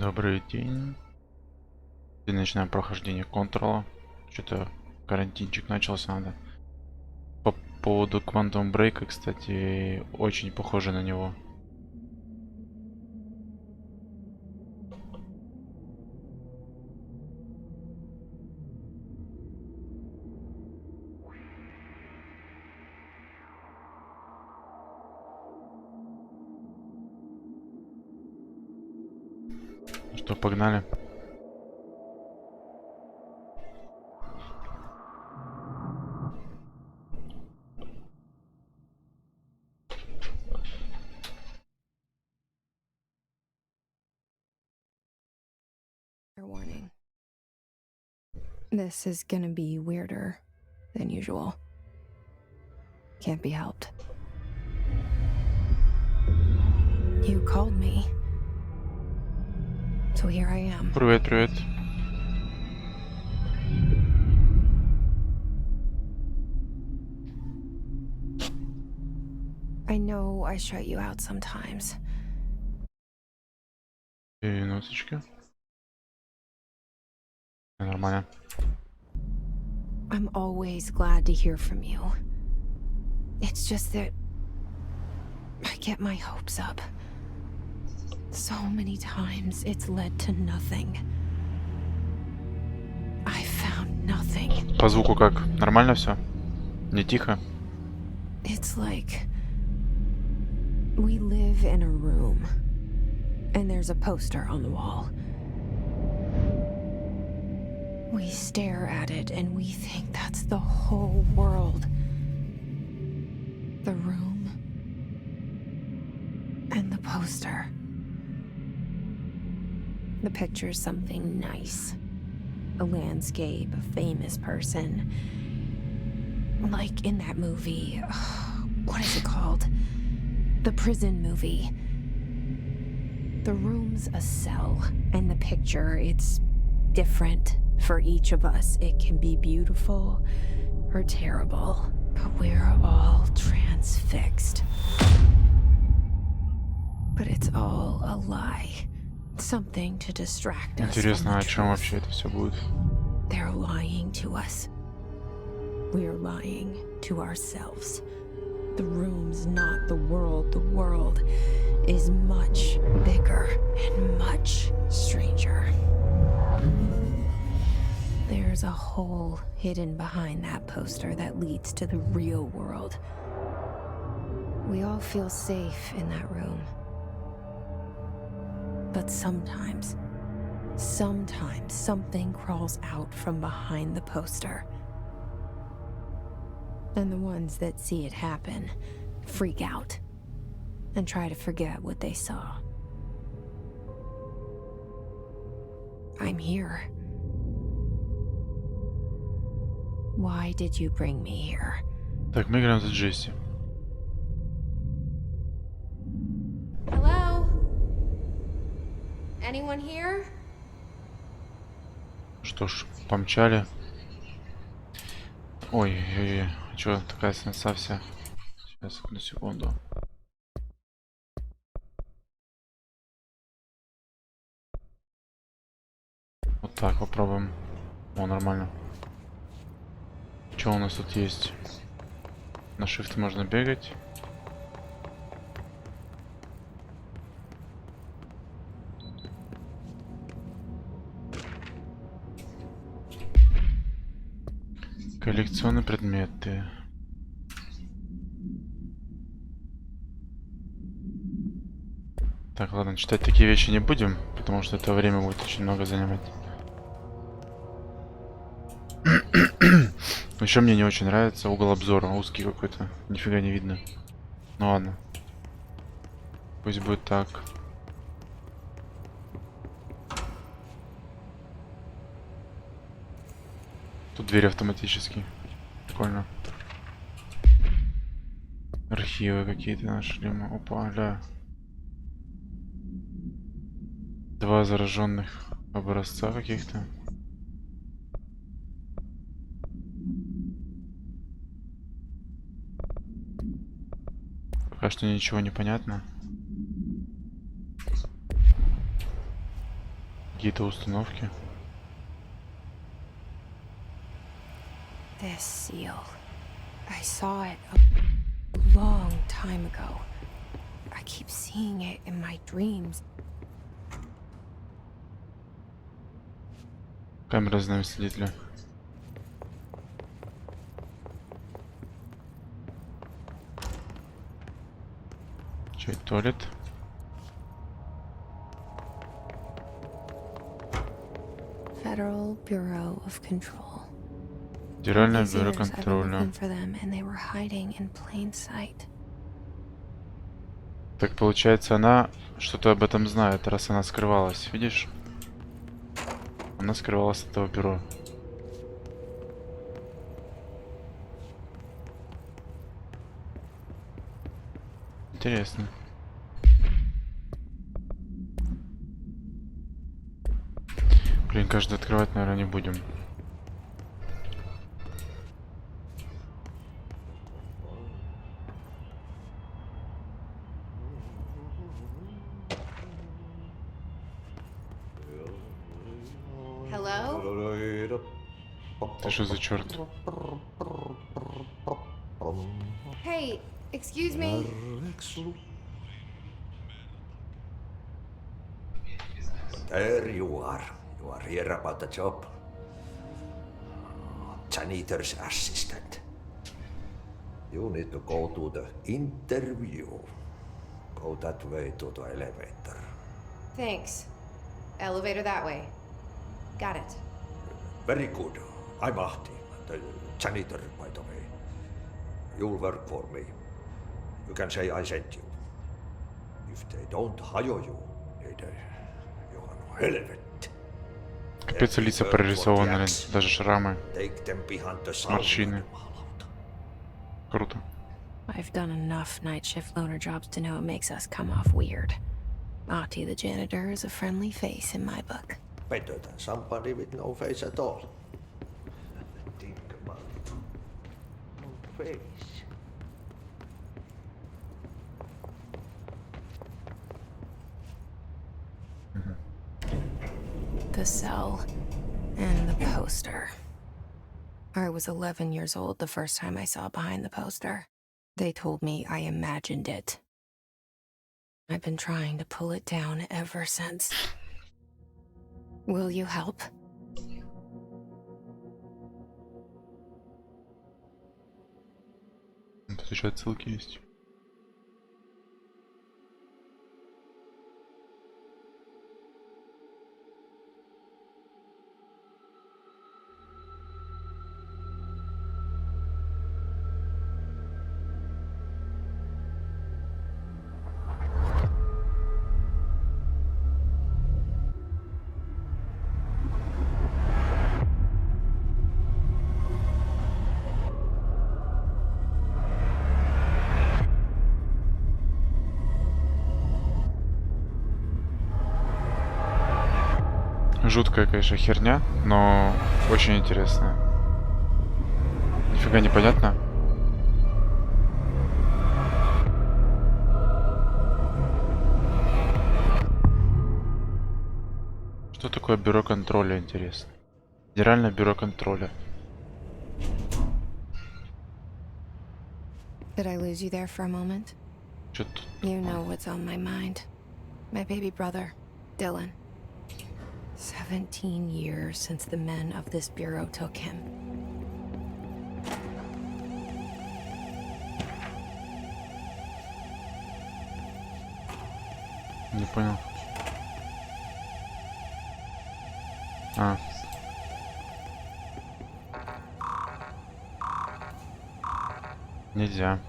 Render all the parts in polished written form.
Добрый день. И начинаем прохождение контрола. Что-то карантинчик начался, надо. По поводу Quantum Break, кстати, очень похоже на него. Что, погнали? Warning. This is gonna be weirder than usual. Can't be helped. You called me. So here I am. Привет, привет. I know I shut you out sometimes. Минуточку. Нормально. I'm always glad to hear from you. It's just that I get my hopes up. So many times it's led to nothing. I found nothing. По звуку как? Нормально все? Не тихо? It's like we live in a room and there's a poster on the wall. We stare at it and we think that's the whole world. The room and the poster. The picture's something nice. A landscape, a famous person. Like in that movie, what is it called? The prison movie. The room's a cell, and the picture, it's different for each of us. It can be beautiful or terrible, but we're all transfixed. But it's all a lie. Something to distract us. Интересно, о чем вообще это все будет? They're lying to us. We're lying to ourselves. The room's not the world. The world is much bigger and much stranger. There's a hole hidden behind that poster that leads to the real world. We all feel safe in that room. But sometimes something crawls out from behind the poster. And the ones that see it happen freak out and try to forget what they saw. I'm here. Why did you bring me here? Так, мы играем за Джесси. Hello? Anyone here? Что ж, помчали. Ой, что такая снеса вся? Сейчас, одну секунду. Вот так попробуем. О, нормально. Что у нас тут есть? На shift можно бегать. Коллекционные предметы. Так, ладно, читать такие вещи не будем, потому что это время будет очень много занимать. Еще мне не очень нравится угол обзора, узкий какой-то, нифига не видно. Ну ладно. Пусть будет так. Тут дверь автоматически. Прикольно. Архивы какие-то нашли. Опа, ля. 2 зараженных образца каких-то. Пока что ничего не понятно. Какие-то установки. This seal. I saw it a long time ago. I keep seeing it in my dreams. Камера знамя-следителя. Чей туалет? Federal Bureau of Control. Федеральное These бюро years I've been контроля. looking for them, and they were hiding in plain sight. Так получается, она что-то об этом знает, раз она скрывалась. Видишь? Она скрывалась от этого бюро. Интересно. Блин, каждый открывать, наверное, не будем. Hello? Ты что за черт? Hey, excuse me? There you are. You are here about the job. Janitor's assistant. You need to go to the interview. Go that way to the elevator. Thanks. Elevator that way. Got it. Very good. I'm Ahti, the janitor, by the way. You'll work for me. You can say I sent you. If they don't hire you, you're an helmet. Капец, лица прорисованы, даже шрамы, Take them behind the морщины. Круто. I've done enough night shift loner jobs to know it makes us come off weird. Ahti the janitor is a friendly face in my book. Better than somebody with no face at all. Think about no face. The cell and the poster. I was 11 years old the first time I saw behind the poster. They told me I imagined it. I've been trying to pull it down ever since. Will you help? Тут еще отсылки есть. Жуткая, конечно, херня, но очень интересная. Нифига не понятно. Что такое бюро контроля, интересно? Федеральное бюро контроля. Did I lose you there for a moment? Что тут? You know what's on my mind. My baby brother, Dylan. 17 years since the men of this bureau took him. Не понял. А. Нельзя.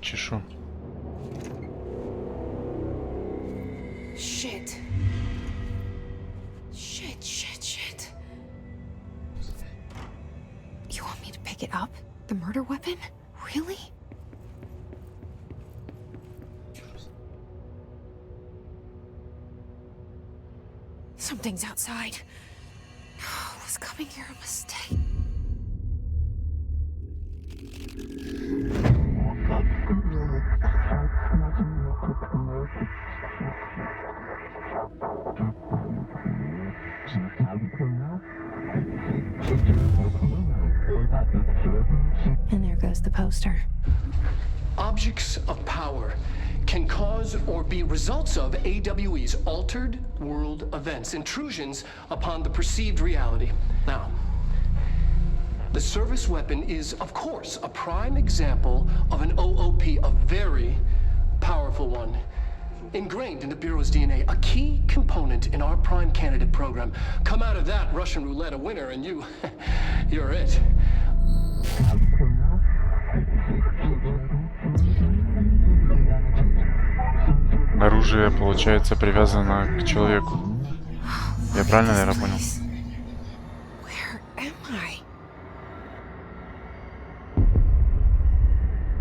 Чешу. Shit. Shit. You want me to pick it up? The murder weapon? Really? Something's outside. Was coming here a mistake? And there goes the poster. Objects of power can cause or be results of AWE's altered world events, intrusions upon the perceived reality. Now, the service weapon is, of course, a prime example of an OOP, a very powerful one. Ingrained in the Bureau's DNA, a key component in our prime candidate program. Come out of that Russian roulette a winner and you're it. Оружие, получается, привязано к человеку. Я правильно, наверное, понял? Where am I?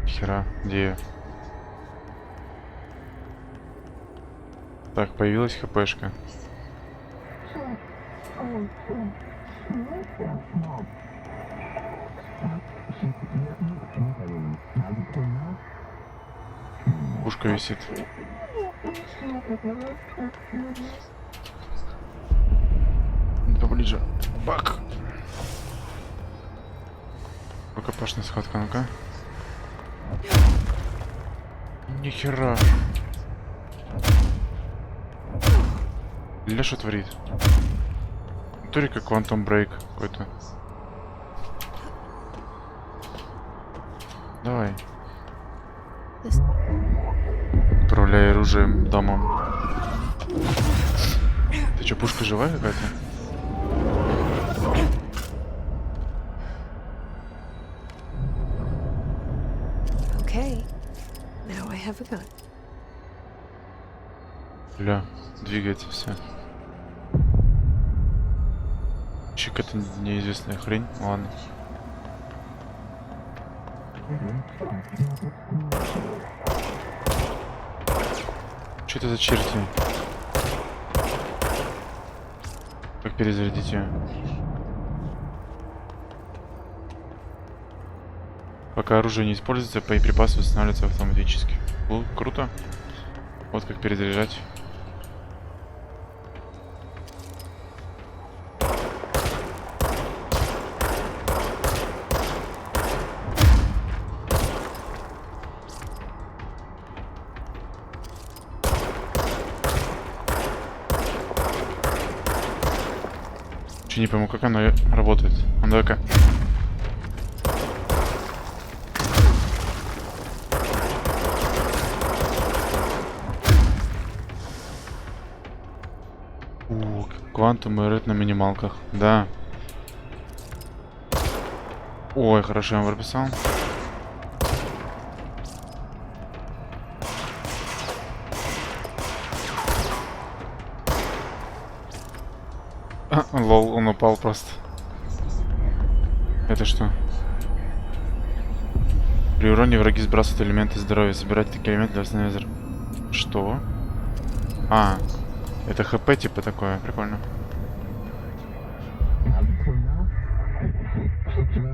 Хера, где я? Так, появилась хпшка. Пушка висит. Поближе. Бак. Рукопашная схватка, ну-ка. Нихера. Ля что творит? Только Quantum Break какой-то. Давай. Управляй оружием домом. Ты что, пушка живая какая-то? Okay. Now I have a gun. Ля, двигается все. Че какая-то неизвестная хрень. Ладно. Что это за черти? Как перезарядить ее? Пока оружие не используется, боеприпасы восстанавливаются автоматически. О, круто. Вот как перезаряжать. Не пойму, как она работает. Ну, давай-ка. Квантум и ред на минималках. Да. Ой, хорошо я вам прописал. Лол, он упал просто. Это что? При уроне враги сбрасывают элементы здоровья. Собирать такие элементы для восстановления. Что? А, это хп типа такое. Прикольно.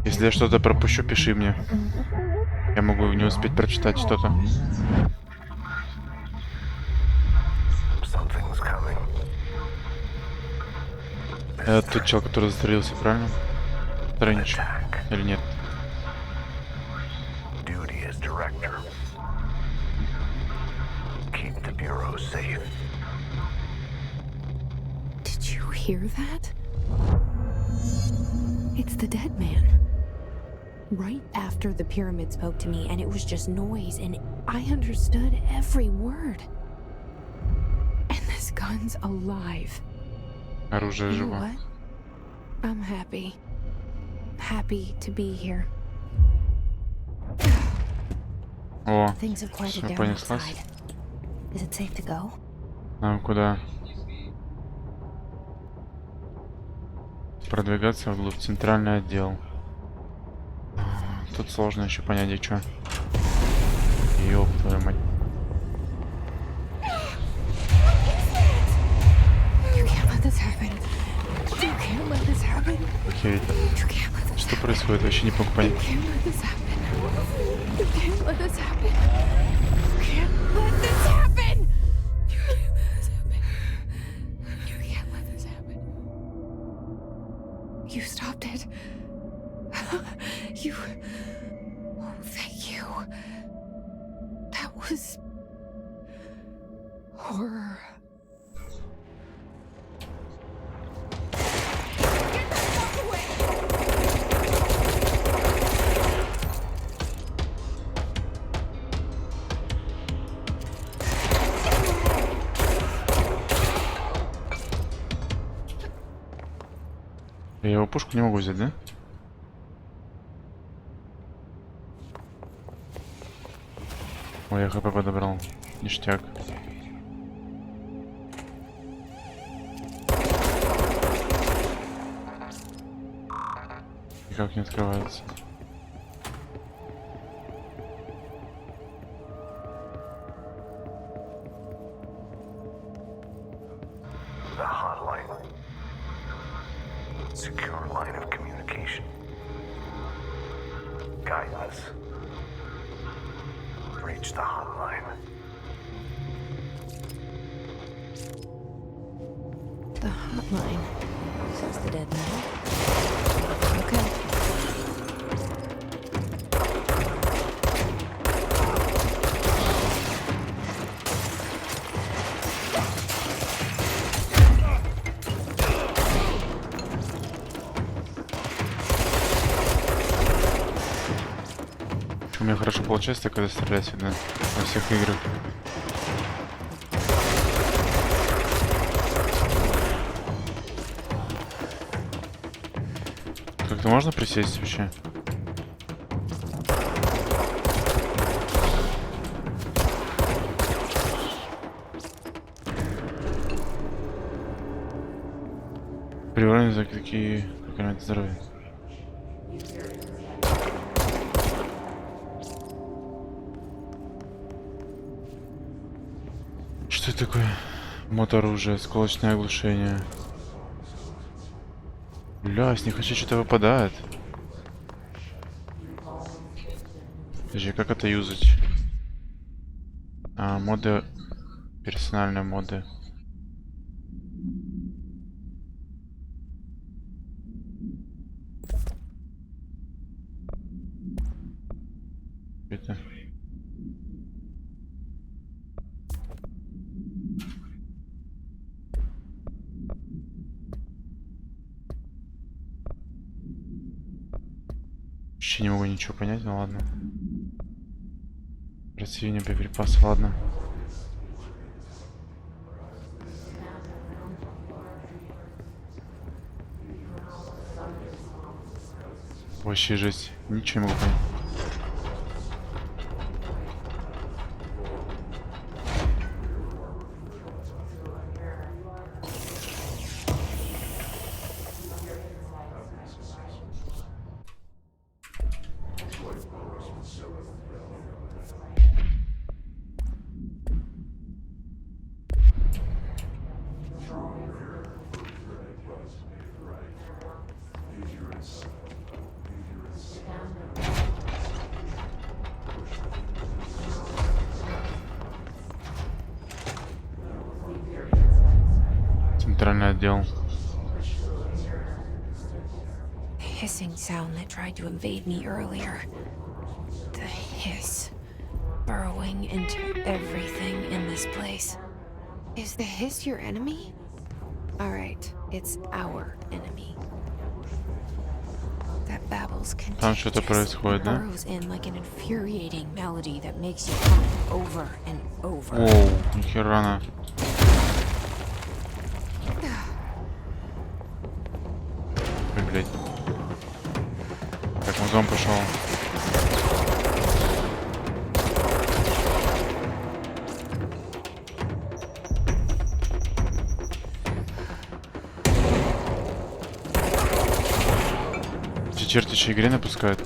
Если я что-то пропущу, пиши мне. Я могу не успеть прочитать что-то. Это тот чел, который застрелился, правильно? Тренч. Или нет? Did you hear that? It's the dead man. Right after the pyramid spoke to me, and it was just noise, and I understood every word. And this gun's alive. Оружие You know живо. what? I'm happy. Happy to be here. О, Things have quieted все down понеслась. outside. Is it safe to go? Нам куда? Продвигаться вглубь. Центральный отдел. Тут сложно еще понять, где что. Ёб твою мать. You can't let this happen. Охереть. You can't let this Что происходит? Вообще не могу понять. You can't let this happen. You can't let this happen. You can't let this happen. You can't let this happen. You can't let this happen. You stopped it. You. Oh, thank you. That was horror. Get the fuck away! Я его пушку не могу взять, да? Ой, я хп подобрал. Ништяк. Никак не открывается. The hotline. Secure line of communication. Guide us. Reach the hotline. The hotline, says the dead man. Okay. У меня хорошо получается, когда стрелять всегда во всех играх. Как-то можно присесть вообще? При уровне за такие здоровье. Что это такое? Моторужие, сколочное оглушение. Бля, с них вообще что-то выпадает. Подожди, как это юзать? А, моды. Персональные моды. Это. Вообще не могу ничего понять, ну ладно. Рассеяние боеприпасов, ладно. Вообще жесть. Ничего не могу понять. Центральный отдел. The hissing sound that tried to invade me earlier. The hiss. Burrowing into everything in this place. Is the hiss your enemy? Alright, it's our enemy. That babbles Там что-то contagious. происходит, да? Burrows in like an infuriating melody that makes you come over and over. Оу, нихера на. Ой, блядь. Так, музон пошел. Эти черти еще игре напускают.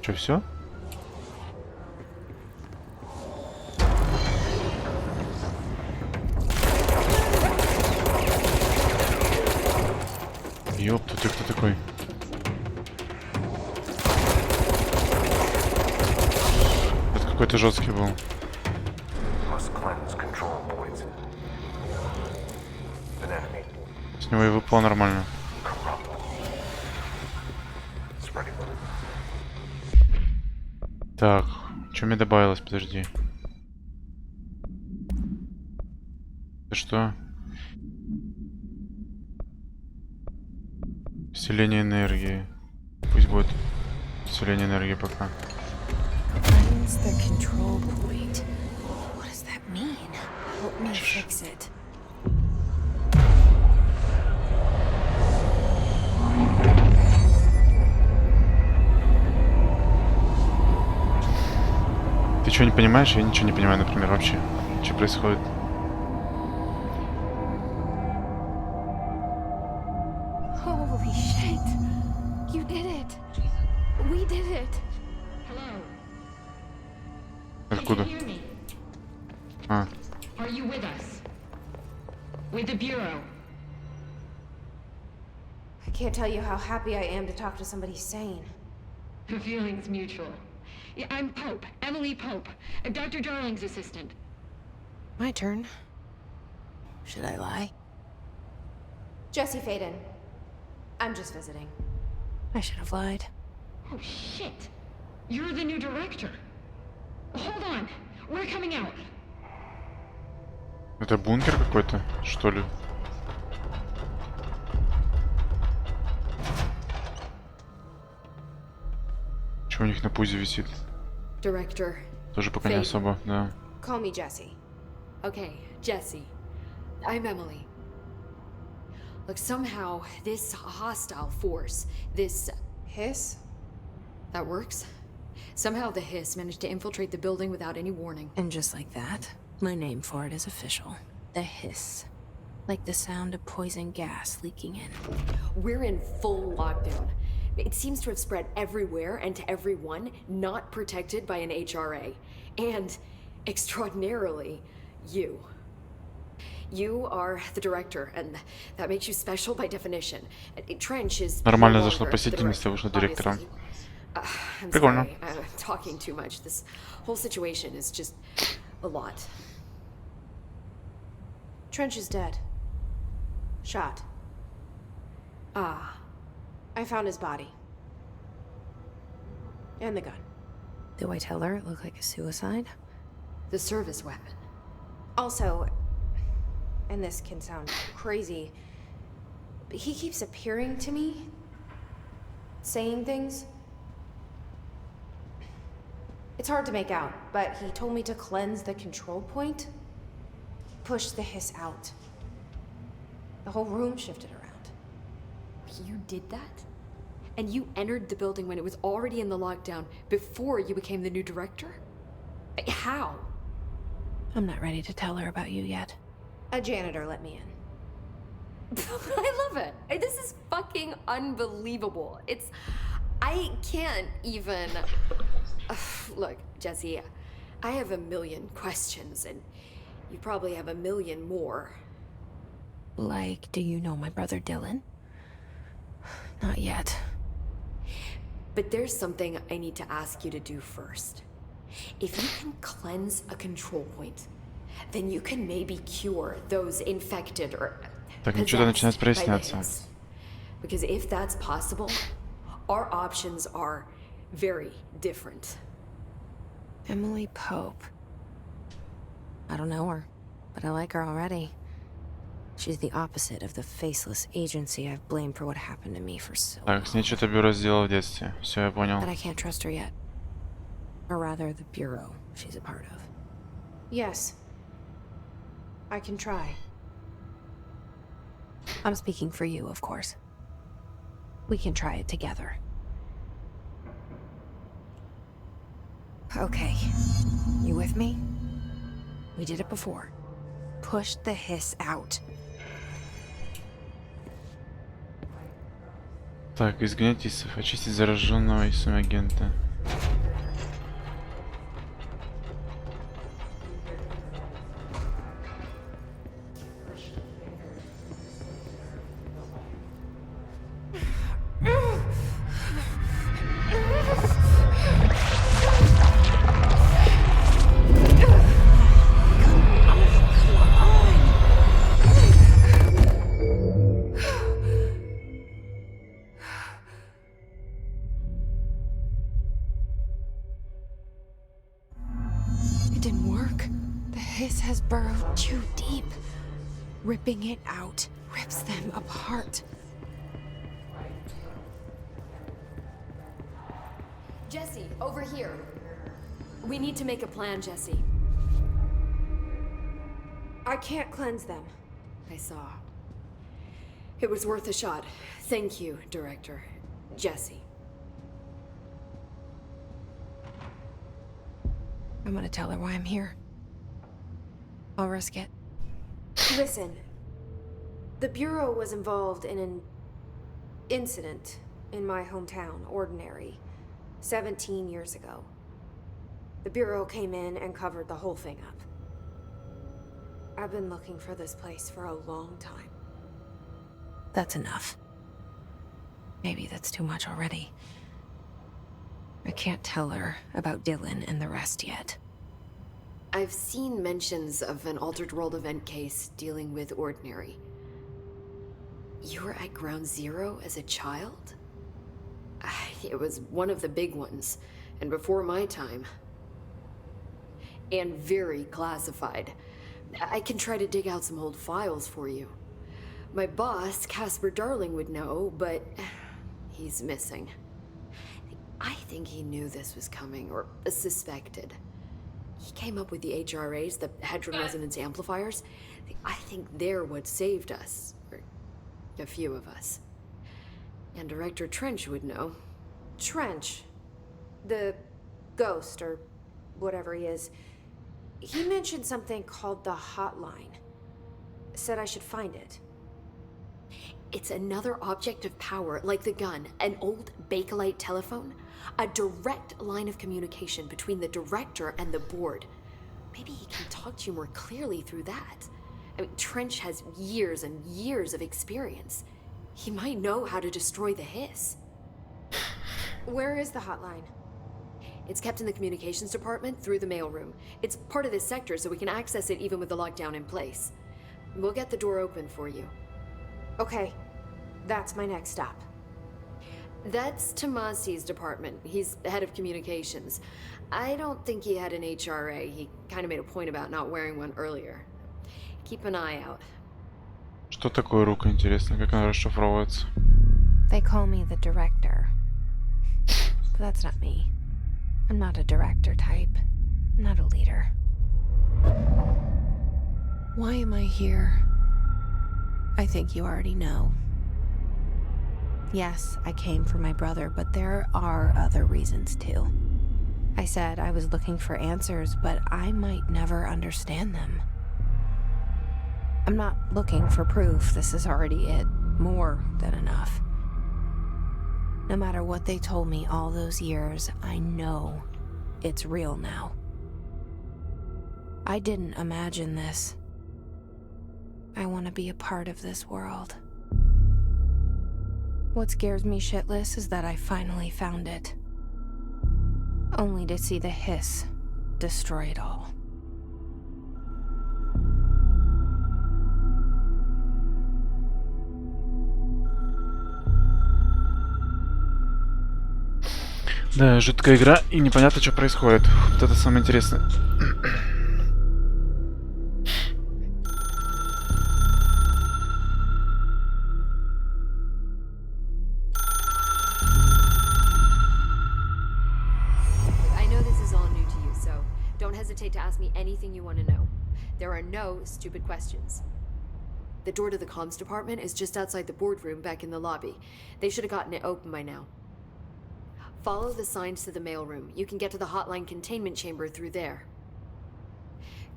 Че, все? Ёпта, ты кто такой? Это какой-то жесткий был. Must cleanse control points. An enemy. С него и выпало нормально. Corrupt. Spreading. Так, что мне добавилось? Подожди. Это что? Усиление энергии. Пусть будет усиление энергии пока. Cleanse the control point. What does that mean? Help me fix it. Ты что, не понимаешь? Я ничего не понимаю, например, вообще. Что происходит? Holy shit! You did it! We did it! Hello. Откуда? Can you hear me? А, Are you with us? With the Bureau? I can't tell you how happy I am to talk to somebody sane. The feeling's mutual. Yeah, I'm Pope, Emily Pope, Dr. Darling's assistant. My turn. Should I lie? Jesse Faden. I'm just visiting. I should have lied. Oh shit! You're the new director. Hold on, we're coming out. это бункер какой-то, что ли? Что у них на пузе висит? Director. Тоже пока не Faden. особо, да. Call me Jesse. Okay, Jesse. I'm Emily. Look, somehow this hostile force, this... Hiss? that works? Somehow the hiss managed to infiltrate the building without any warning. And just like that, my name for it is official. The hiss. Like the sound of poison gas leaking in. We're in full lockdown. It seems to have spread everywhere and to everyone not protected by an HRA. And, extraordinarily, you. You are the director, and that makes you special by definition. Trench is Нормально no зашло longer посетительность, the я вышла director, директором. obviously. I'm Прикольно. sorry, I'm talking too much. This whole situation is just a lot. Trench is dead. Shot. Ah, I found his body. And the gun. Do I tell her it looked like a suicide? the service weapon. Also, and this can sound crazy, but he keeps appearing to me, saying things. It's hard to make out, but he told me to cleanse the control point, push the hiss out. The whole room shifted around. You did that? And you entered the building when it was already in the lockdown before you became the new director? How? I'm not ready to tell her about you yet. A janitor let me in. I love it. This is fucking unbelievable. I can't even... Look, Jesse, I have a million questions, and you probably have a million more. Like, do you know my brother Dylan? Not yet. But there's something I need to ask you to do first. If you can cleanse a control point, then you can maybe cure those infected or Так, ничего начинает possessed by the проясняться. hiss. Because if that's possible, our options are very different. Emily Pope. I don't know her, but I like her already. She's the opposite of the faceless agency I've blamed for what happened to me for so long. Так, с ней что-то бюро сделал в детстве. Все, я понял. But I can't trust her yet. Or rather, the bureau she's a part of. Yes. I can try. I'm speaking for you, of course. We can try it together. Okay. You with me? We did it before. Push the hiss out. Так, изгнать ИСов, очистить зараженного ИСом агента. hiss has burrowed too deep. Ripping it out rips them apart. Jesse, over here. We need to make a plan, Jesse. I can't cleanse them. I saw. It was worth a shot. Thank you, Director. Jesse. I'm gonna tell her why I'm here. I'll risk it. Listen. The Bureau was involved in an incident in my hometown, Ordinary, 17 years ago. The Bureau came in and covered the whole thing up. I've been looking for this place for a long time. That's enough. Maybe that's too much already. I can't tell her about Dylan and the rest yet. I've seen mentions of an Altered World event case dealing with Ordinary. You were at Ground Zero as a child? It was one of the big ones, and before my time. And very classified. I can try to dig out some old files for you. My boss, Casper Darling, would know, but he's missing. I think he knew this was coming, or suspected. He came up with the HRAs, the Hadron Resonance Amplifiers. I think they're what saved us, or a few of us. And Director Trench would know. Trench. The ghost, or whatever he is. He mentioned something called the hotline. Said I should find it. It's another object of power, like the gun, an old Bakelite telephone. A direct line of communication between the director and the board. Maybe he can talk to you more clearly through that. I mean, Trench has years and years of experience. He might know how to destroy the hiss. Where is the hotline? It's kept in the communications department through the mailroom. It's part of this sector, so we can access it even with the lockdown in place. We'll get the door open for you. Okay, that's my next stop. That's Tomasi's department. He's the head of communications. I don't think he had an HRA. He kind of made a point about not wearing one earlier. Keep an eye out. Что такое рука, интересно, как она расшифровывается? They call me the director. But that's not me. I'm not a director type. I'm not a leader. Why am I here? I think you already know. Yes, I came for my brother, but there are other reasons too. I said I was looking for answers, but I might never understand them. I'm not looking for proof. This is already it. More than enough. No matter what they told me all those years, I know it's real now. I didn't imagine this. I want to be a part of this world. What scares me shitless is that I finally found it. Only to see the hiss destroy it all. Да, жуткая игра, и непонятно, что происходит. Вот это самое интересное. To ask me anything you want to know. There are no stupid questions. The door to the comms department is just outside the boardroom back in the lobby. They should have gotten it open by now. Follow the signs to the mailroom. You can get to the hotline containment chamber through there.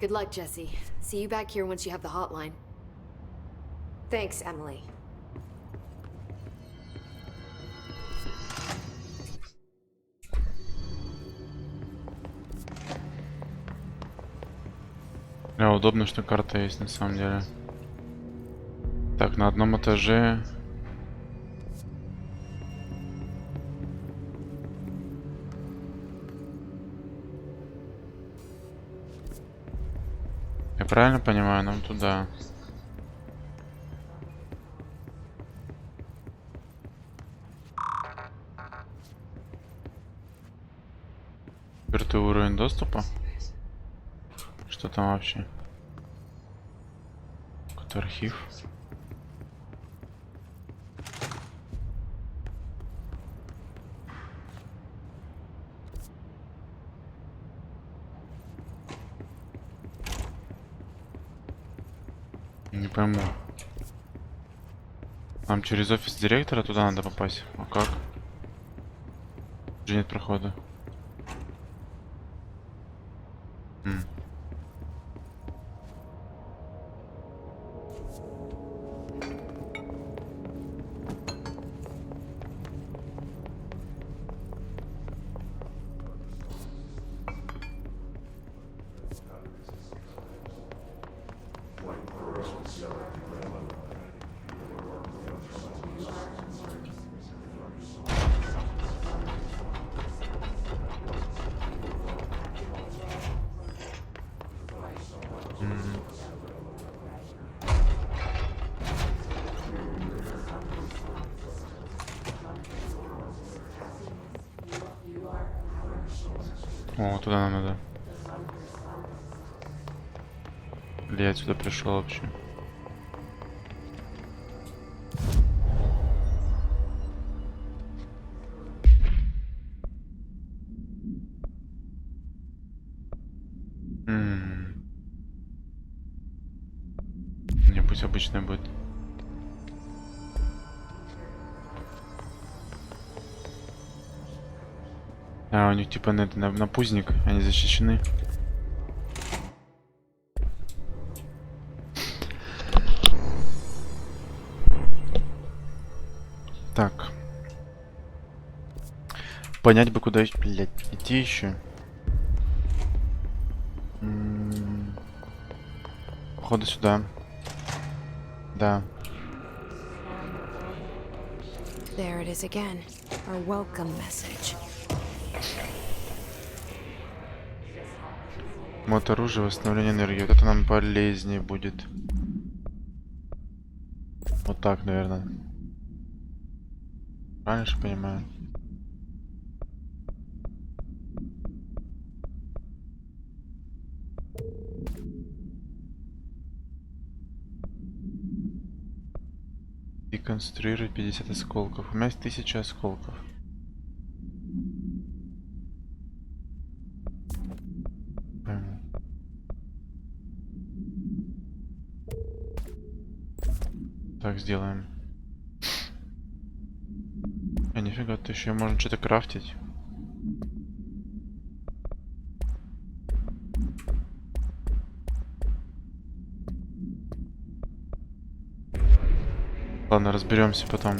Good luck, Jesse. See you back here once you have the hotline. Thanks, Emily. Да, удобно, что карта есть на самом деле. Так, на одном этаже. Я правильно понимаю, нам туда. Четвертый уровень доступа. Что там вообще? Какой-то архив. Не пойму. Нам через офис директора туда надо попасть. А как? Уже нет прохода. О, туда нам надо. Или я отсюда пришел вообще? Не, пусть обычная будет. А, у них типа на пузник, они защищены. Так. Понять бы, куда, блядь, идти еще. Походу сюда. Да. There it is again. Our welcome message. Моторужие, восстановление энергии. Вот это нам полезнее будет. Вот так, наверное. Правильно же понимаю? И конструировать 50 осколков. У меня есть 1000 осколков. Так, сделаем. А нифига, ты еще можно что-то крафтить. Ладно, разберемся потом.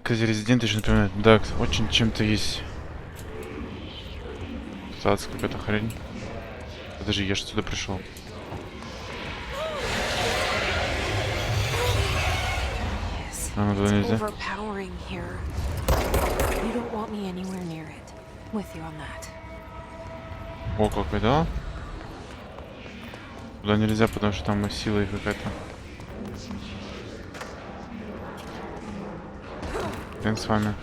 Кстати, резидент еще напоминает. Да, очень чем-то есть. Кстати, какая-то хрень. Подожди, я же сюда пришел. А, туда нельзя. Overpowering here. You don't want me anywhere near it. With you on that. О, какой, да? Туда нельзя, потому что там сила какая-то. Хрен с вами.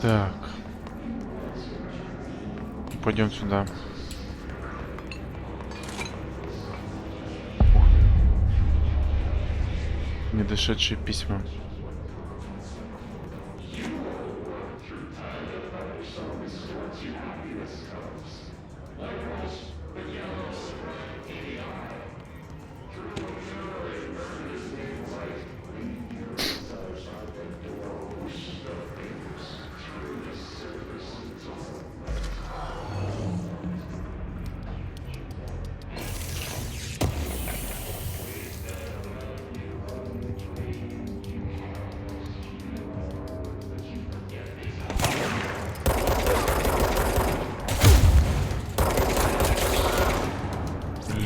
Так. Пойдем сюда. Недошедшие письма.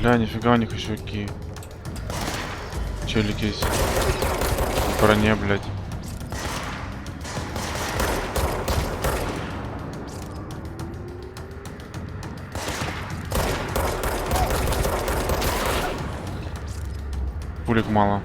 Бля, нифига у них еще какие челики есть. В броне, блядь. Пулек мало.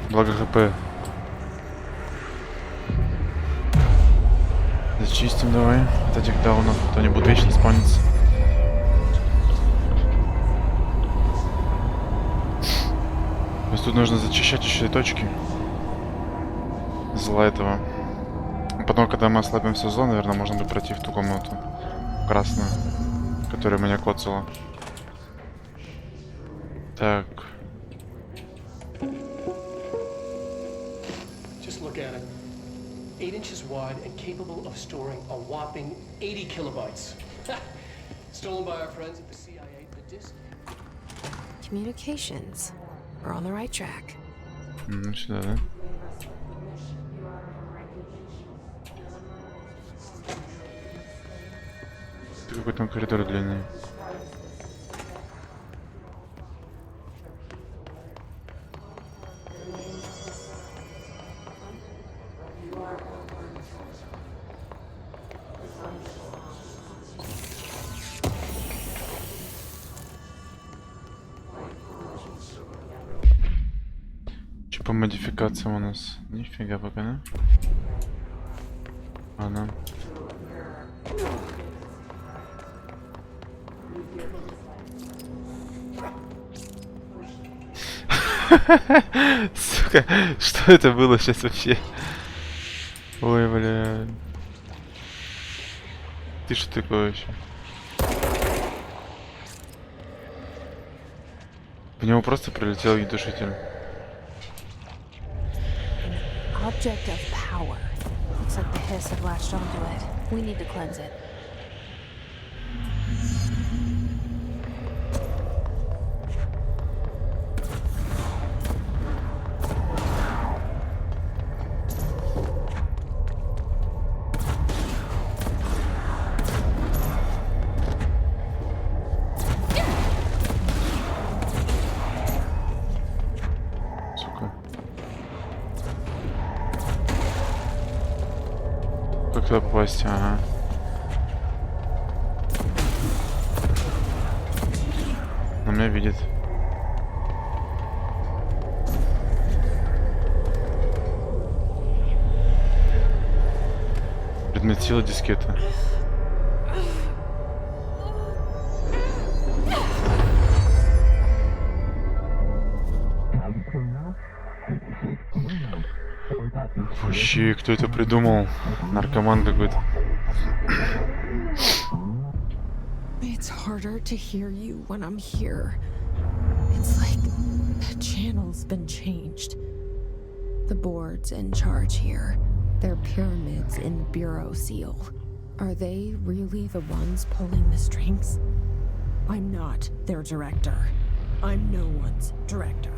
Благо ХП. Зачистим давай от этих даунов, а то они будут вечно спавниться. То есть тут нужно зачищать еще и точки. Зла этого. Потом, когда мы ослабим все зло, наверное, можно будет пройти в ту комнату красную, которая меня коцала. Так. Just look at it. 8 inches wide and capable of storing a whopping 80 kilobytes. Stolen by our friends at the CIA. The disk. Communications. We're on the right track. Сюда, да? Какой там коридор длинный. Что по модификациям у нас? Нифига пока, да? Она. Сука, что это было сейчас вообще? Ой, бля. Ты что такое вообще? В него просто прилетел ядушитель. Object of power. Looks like the hiss have latched onto it. We need to cleanse it. Как туда попасть? Ага. Он меня видит. Предмет силы дискета. Вообще, кто это придумал? Наркоман какой-то. It's hard harder to hear you when I'm here. It's like the channel's been changed. The board's in charge here. They're pyramids in the bureau seal. Are they really the ones pulling the strings? I'm not their director. I'm no one's director.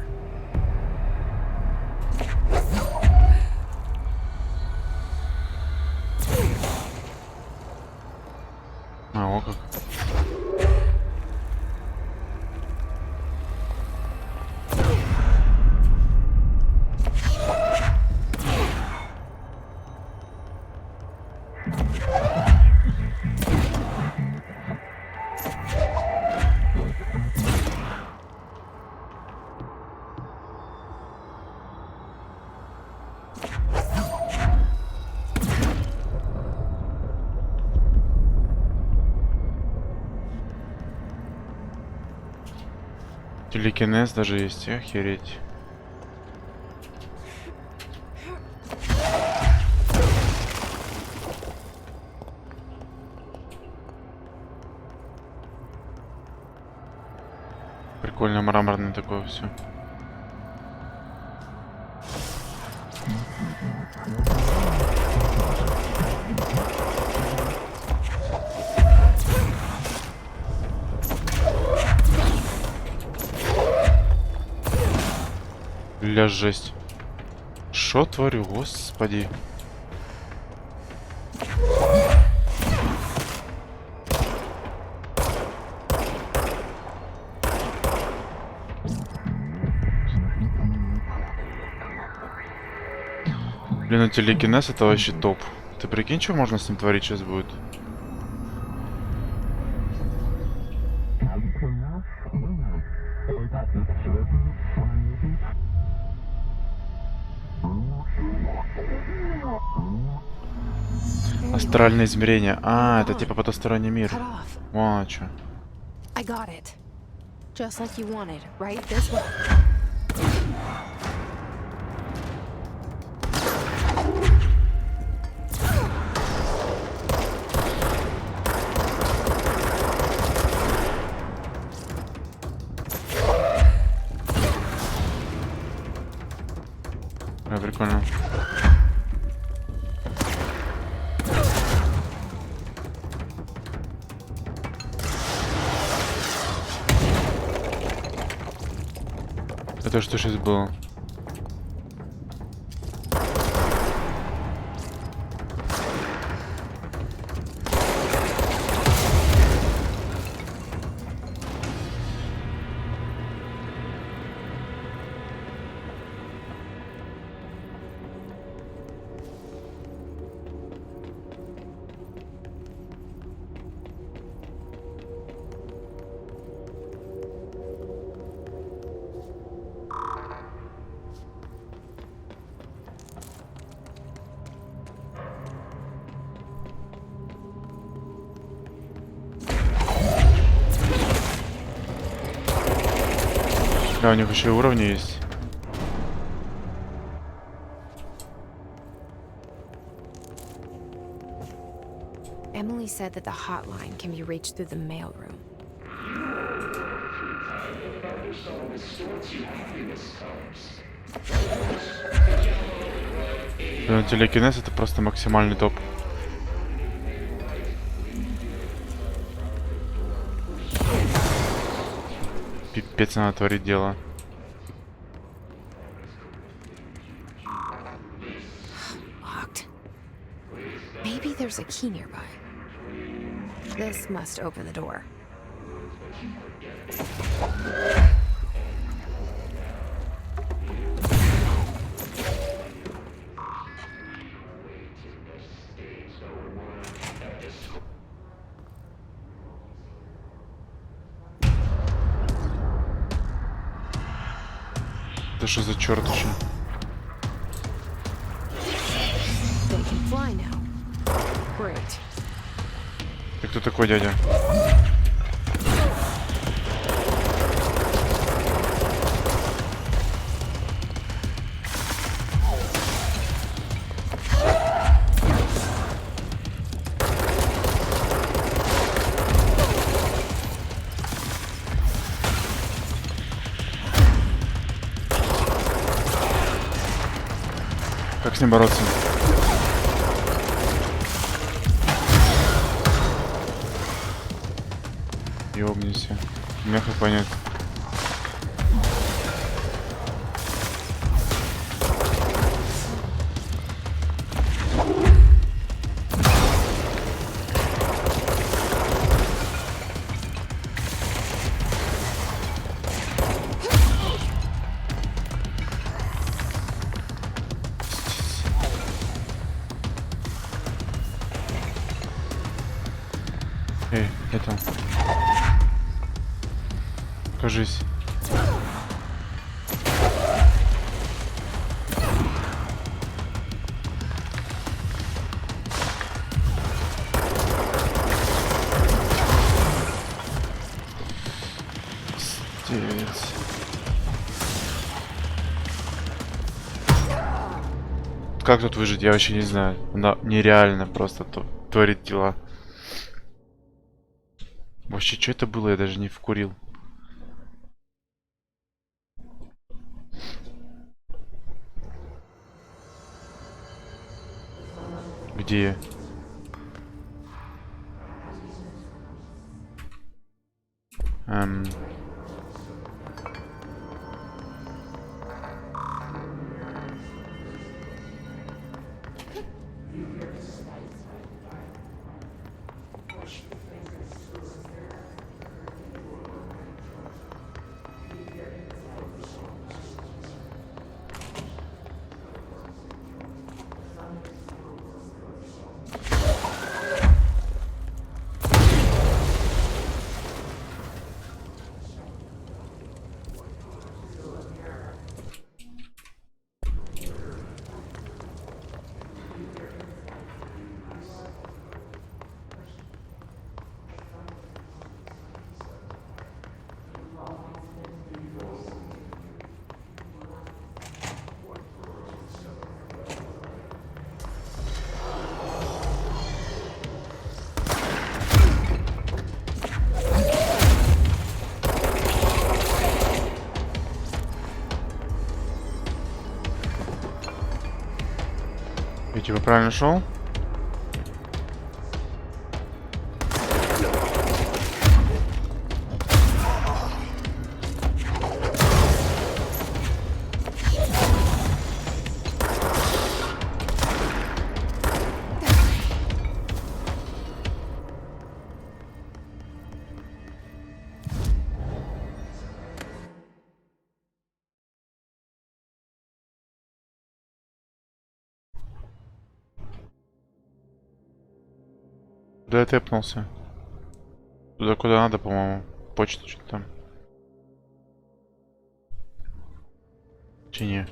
О как. Телекинез даже есть, охереть. Прикольно мраморное такое все. Бля, жесть. Шо творю, господи. Блин, а телекинез это вообще топ. Ты прикинь, что можно с ним творить сейчас будет? Астральное измерение. А, это типа потусторонний мир. Вон, а чё. I got it. Just like you wanted, right? This way. Прикольно. Это что сейчас было? Да, у них еще и уровни есть. Emily said that the hotline can be reached through the mailroom. Блин, телекинез это просто максимальный топ. Пипец, надо творить дело. Locked. Maybe there's a key nearby. This must open the door. Это что за черт еще? They can fly now. Great. Ты кто такой, дядя? Как с ним бороться? Ёбнися. Меха понять. Эй, это... Кажись. Стец. Как тут выжить, я вообще не знаю. Она нереально просто творит дела. Вообще, что это было, я даже не вкурил. Где я? Я типа правильно шел? Куда я тэпнулся? Туда, куда надо, по-моему. Почта что-то там. Чи не?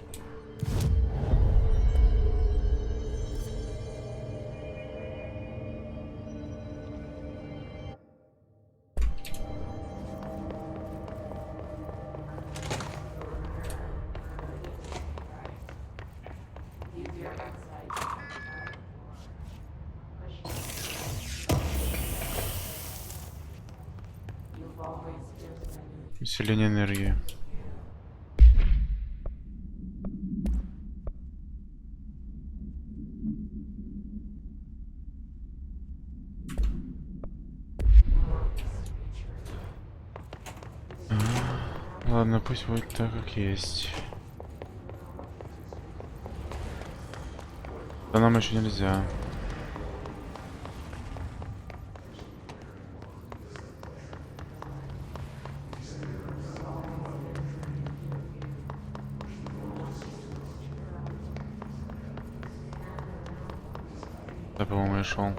Усиление энергии. Ладно, пусть будет так, как есть. Да нам еще нельзя. Да, по-моему, я шел.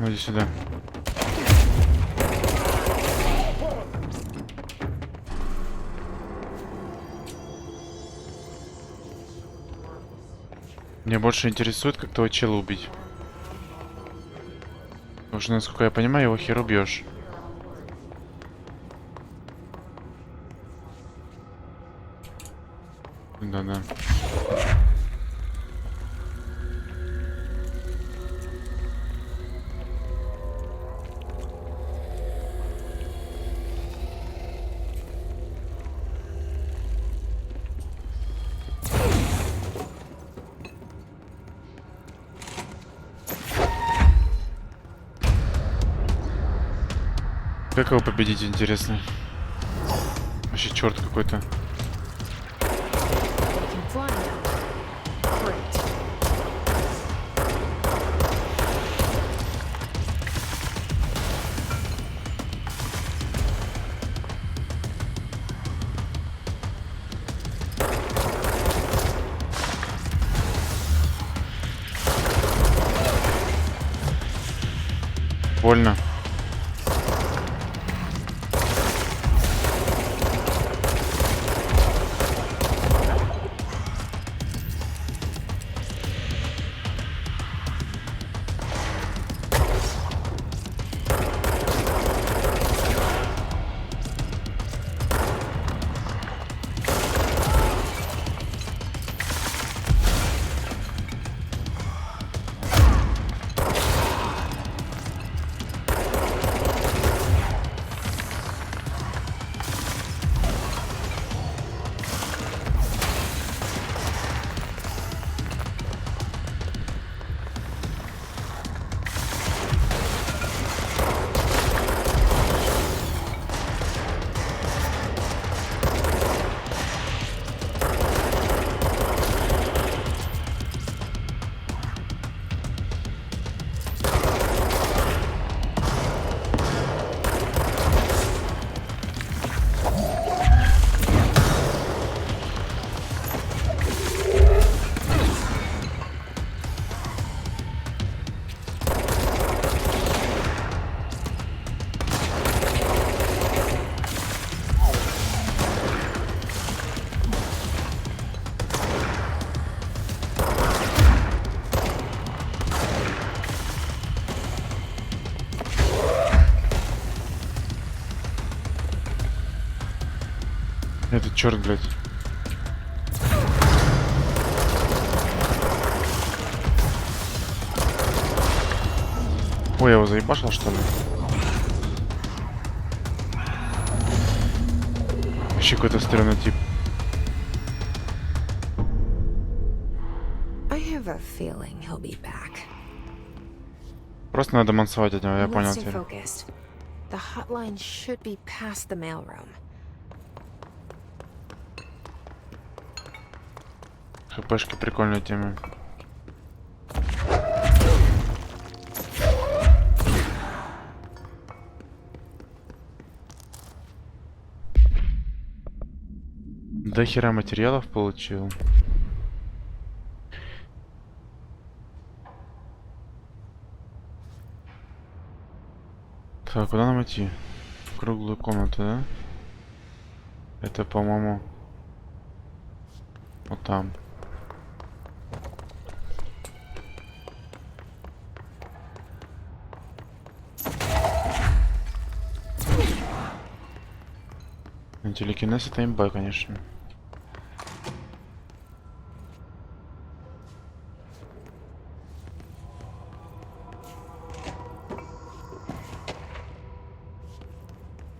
Ну, иди сюда. Меня больше интересует, как того чела убить. Потому что, насколько я понимаю, его хер убьешь. Да-да. Как его победить, интересно? Вообще черт какой-то. Can fly now. Great. Больно. Этот черт, блядь. Ой, я его заебашил, что ли? Вообще какой-то странный тип. I have a feeling he'll be back. Просто надо мансовать от него, я понял Let's stay теперь. focused. The hotline should be past the mailroom. ХПшки прикольная тема. До хера материалов получил. Так, куда нам идти? В круглую комнату, да? Это, по-моему, вот там. Телекинез это имба, конечно.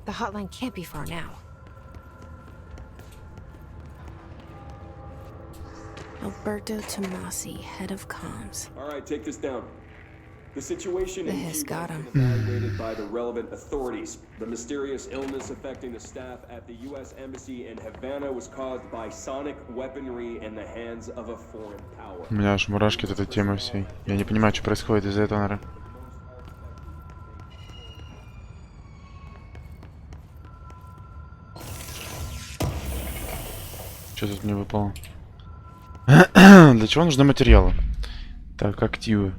The hotline can't be far now. Alberto Tomasi, head of comms. All right, take this down. The situation in Has Cuba got has him. been evaluated by the relevant authorities. The mysterious illness affecting the staff at the U.S. Embassy in Havana was caused by sonic weaponry in the hands of a foreign power. У меня аж мурашки от этой темы всей. Я не понимаю, что происходит из-за этого, наверное. Что тут мне выпало? Для чего нужны материалы? Так, активы.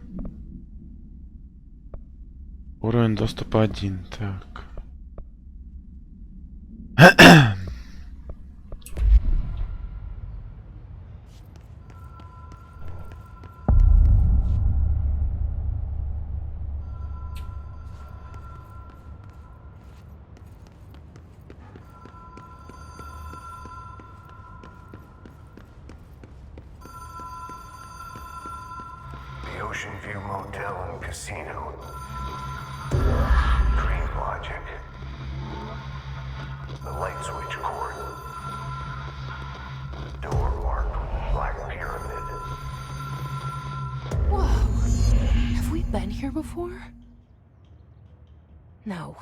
Уровень доступа 1. Так. The Ocean View Motel and Casino. Dream logic. The light switch cord. Door marked with black pyramid. Whoa. Have we been here before? No.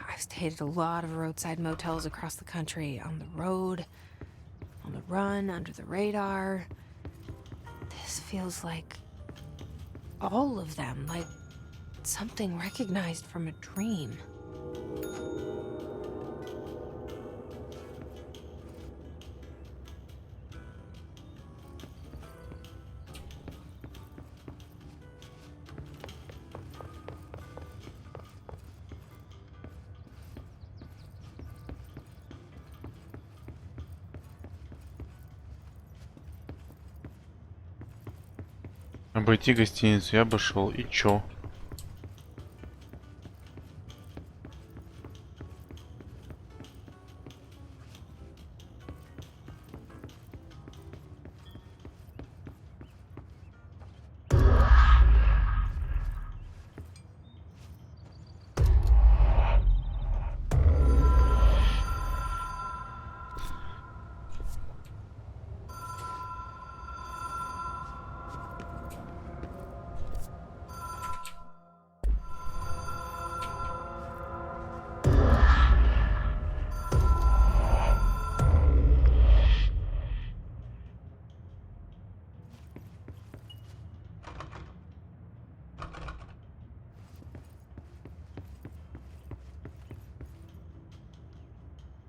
I've stayed at a lot of roadside motels across the country, on the road, on the run, under the radar. This feels like all of them, like something recognized from a dream. Обойти гостиницу я обошел. И чё?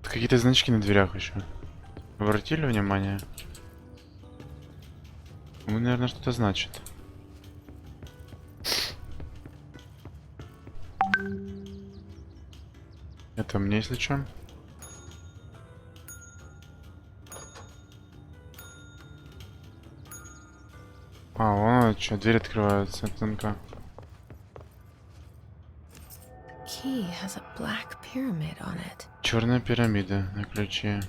Какие-то значки на дверях еще. Обратили внимание? Ну, наверное, что-то значит. Это мне, если что. А, вон что, дверь открывается, тонко. Key has a black pyramid on it. Черная пирамида на ключе.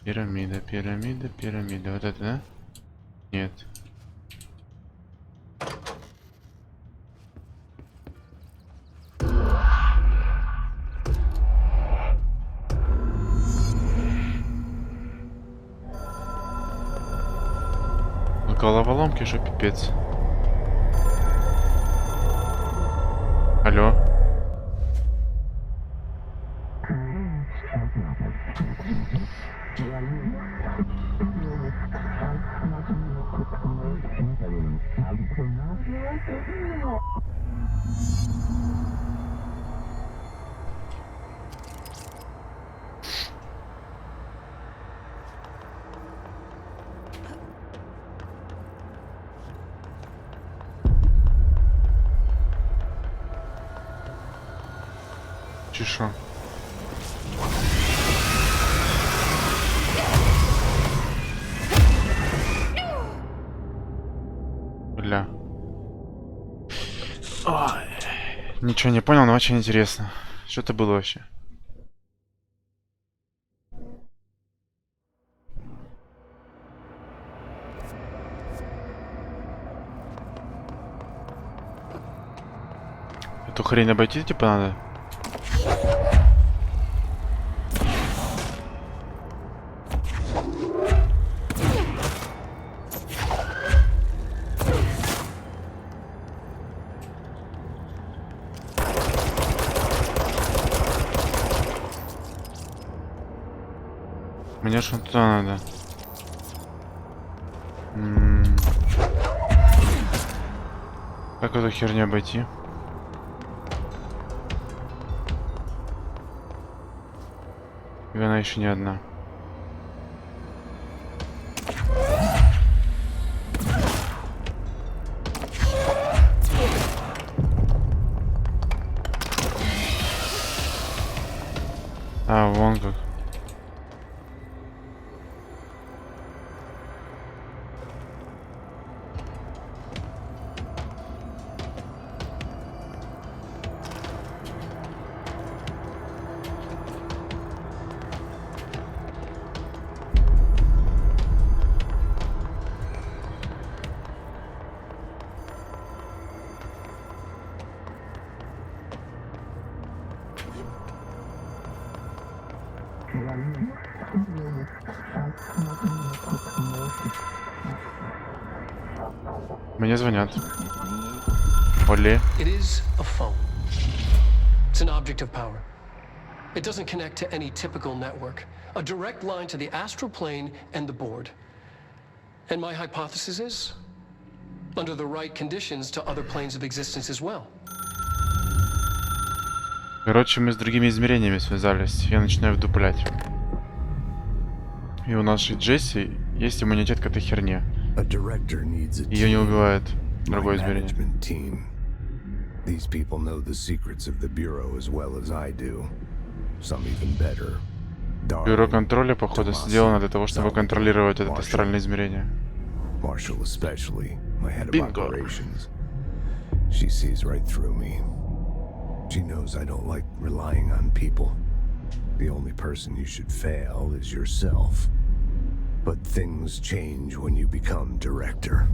Пирамида, пирамида, пирамида. Вот это, да? Нет. Головоломки же пипец. Алло. Чешу. Бля. Ой. Ничего не понял, но очень интересно. Что это было вообще? Эту хрень обойти типа надо? Мне что туда надо. Как эту херню обойти? И она еще не одна. А, вон как. Мне звонят. Оли. It is a phone. It's an object of power. It doesn't connect to any typical network. A direct line to the astral plane and the board. And my hypothesis is, under the right conditions, to other planes of existence as well. Короче, мы с другими измерениями связались. Я начинаю вдуплять. И у нашей Джесси есть иммунитет к этой херне. Ее не убивает другое измерение. These people know the secrets of the Bureau as well as I do. Some even better. Бюро контроля, походу, сделано для того, чтобы контролировать это астральное измерение. Marshall especially, my head of operations. She sees right through me. She knows I don't like relying on people. The only person you should fail is yourself. But things change when you become director.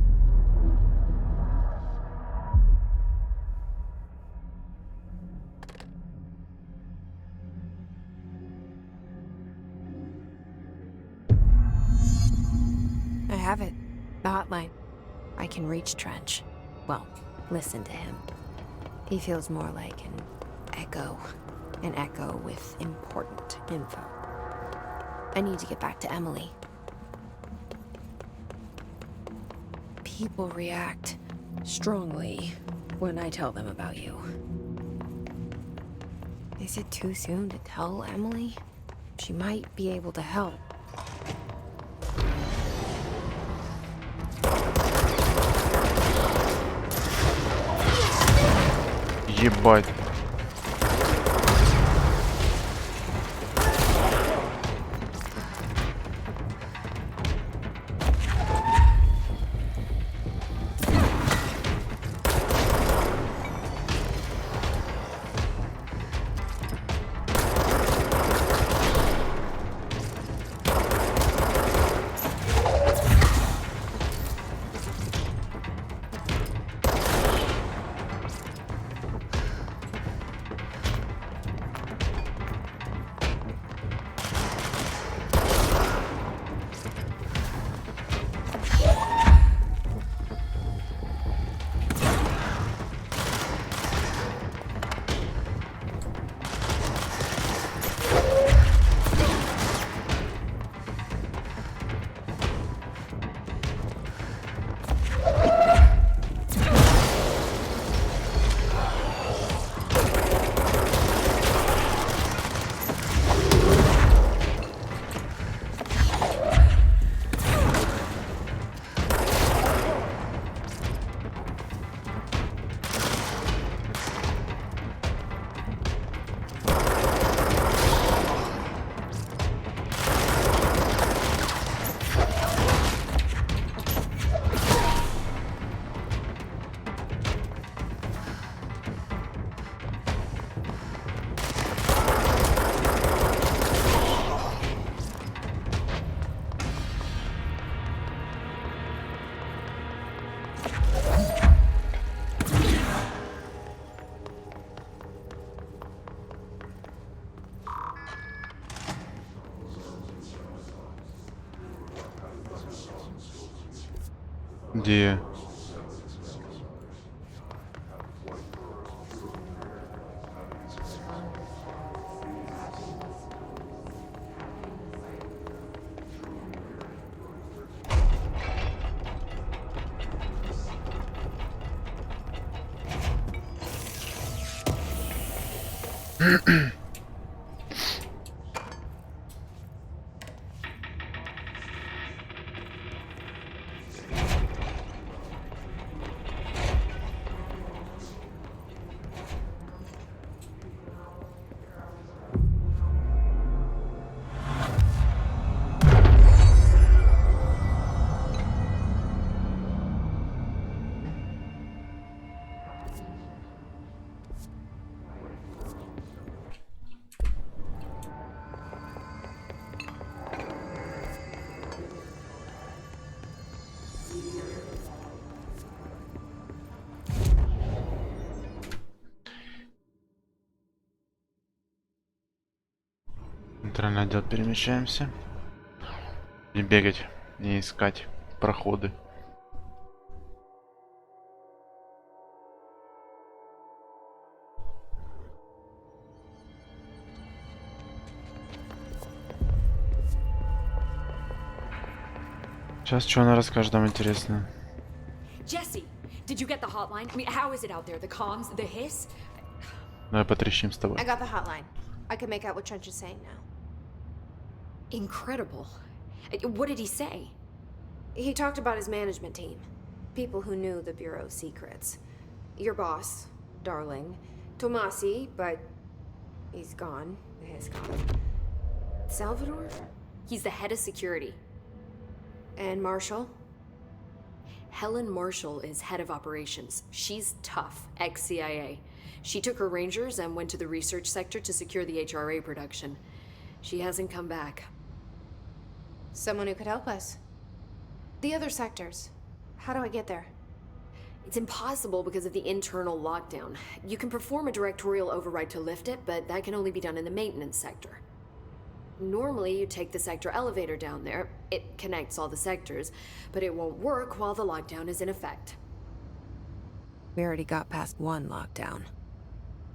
I have it. The hotline. I can reach Trench. Well, listen to him. He feels more like an echo. An echo with important info. I need to get back to Emily. People react strongly when I tell them about you. Is it too soon to tell Emily? She might be able to help. Ебать. Где? Центральный отдел перемещаемся. Не бегать, не искать проходы. Сейчас что она расскажет нам интересно? Jesse, did you get the hotline? I mean, how is it out there? The comms, the hiss? Давай потрещим с тобой. I got the hotline. I can make out what Trench is saying now. Incredible. What did he say? He talked about his management team. People who knew the Bureau's secrets. Your boss, Darling. Tomasi, but he's gone. He's gone. Salvador? He's the head of security. And Marshall? Helen Marshall is head of operations. She's tough, ex-CIA. She took her Rangers and went to the research sector to secure the HRA production. She hasn't come back. Someone who could help us. The other sectors. How do I get there? It's impossible because of the internal lockdown. You can perform a directorial override to lift it, but that can only be done in the maintenance sector. Normally, you take the sector elevator down there. It connects all the sectors, but it won't work while the lockdown is in effect. We already got past one lockdown.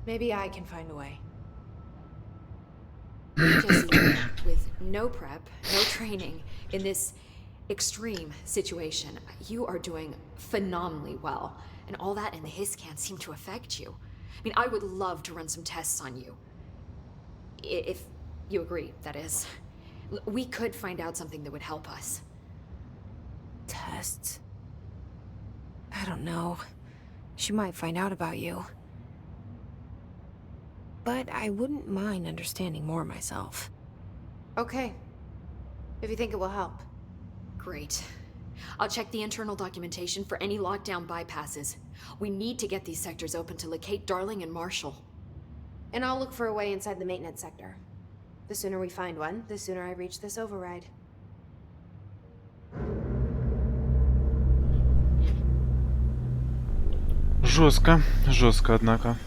Maybe I can find a way. Jesse, with no prep, no training, in this extreme situation, you are doing phenomenally well. And all that and the hiss can't seem to affect you. I mean, I would love to run some tests on you. If you agree, that is. We could find out something that would help us. Tests? I don't know. She might find out about you. But I wouldn't mind understanding more myself. Okay. If you think it will help. Great. I'll check the internal documentation for any lockdown bypasses. We need to get these sectors open to locate Darling and Marshall. And I'll look for a way inside the maintenance sector. The sooner we find one, the sooner I reach this override. Жестко, жестко, однако.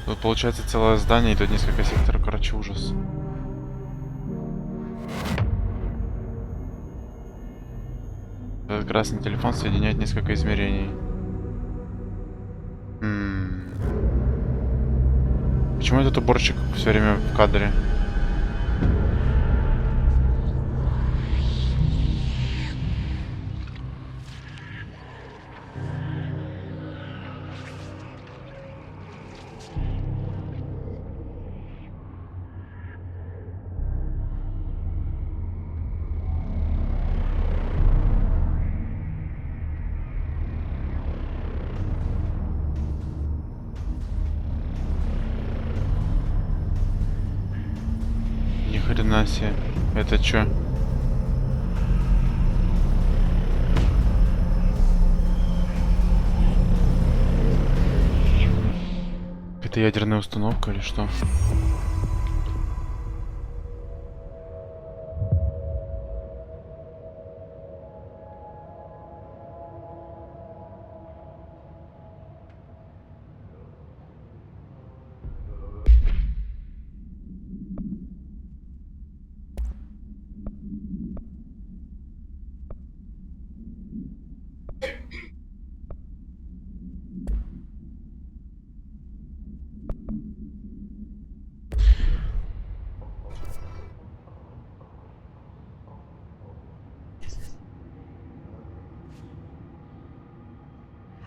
Тут получается целое здание, и тут несколько секторов, короче, ужас. Этот красный телефон соединяет несколько измерений. Почему этот уборщик все время в кадре? Ни хрена себе. Это чё? Это ядерная установка или что?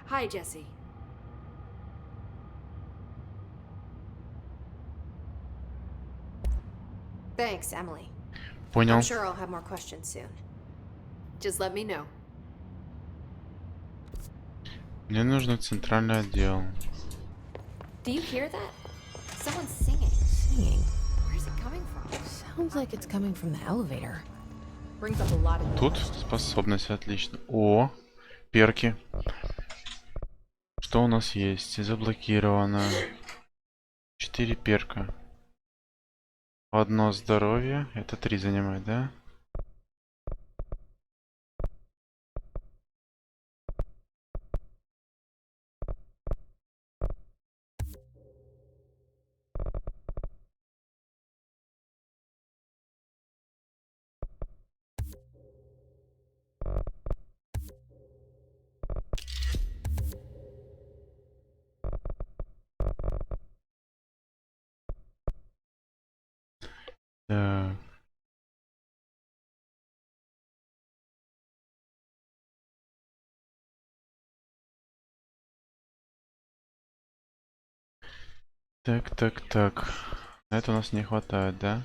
Hi, Jesse. Thanks, Emily. Понял. I'm sure I'll have more questions soon. Just let me know. Мне нужно центральный отдел. Do you hear that? Someone's singing. Singing? Where's it coming from? Sounds like it's coming from the elevator. Brings up a lot of Тут способность, отлично. О, перки. Что у нас есть? Заблокировано. 4 перка. Одно здоровье. Это 3 занимает, да? Так. Это у нас не хватает, да?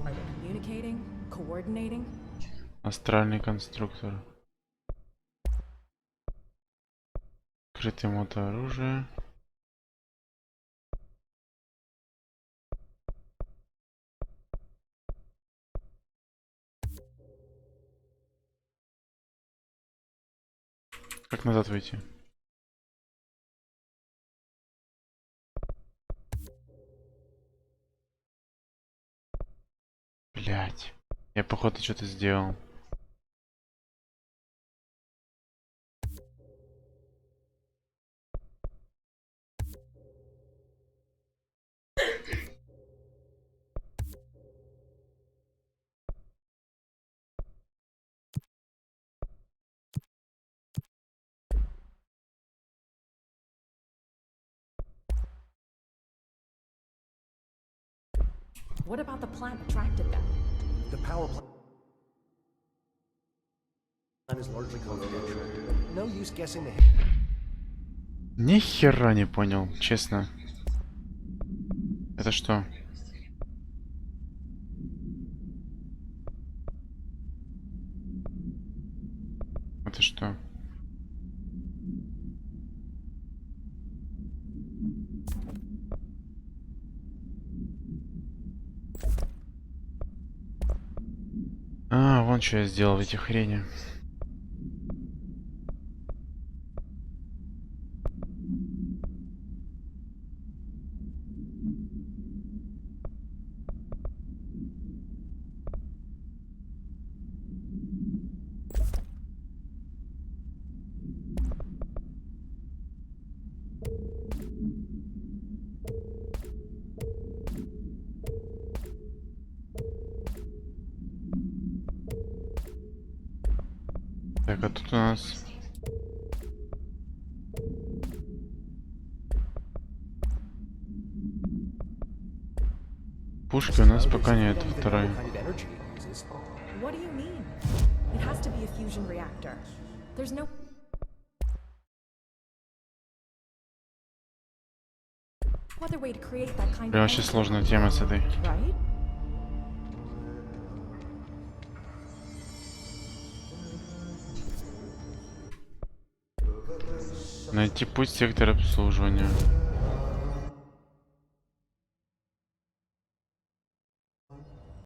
Are they communicating? Coordinating? Астральный конструктор. Скрытый мотооружие. Как назад выйти? Блять. Я походу что-то сделал. What about the plant attracted them? The power plant is largely confidential. No use guessing the... Ни хера не понял, честно. Это что? Это что? А, вон что я сделал в эти хрени. Так, а тут у нас... Пушки у нас пока нет, второй. What do you mean? It has to be a fusion reactor. There's no other way to create that kind Прям of вообще сложная тема с этой. right? Найти путь сектора обслуживания.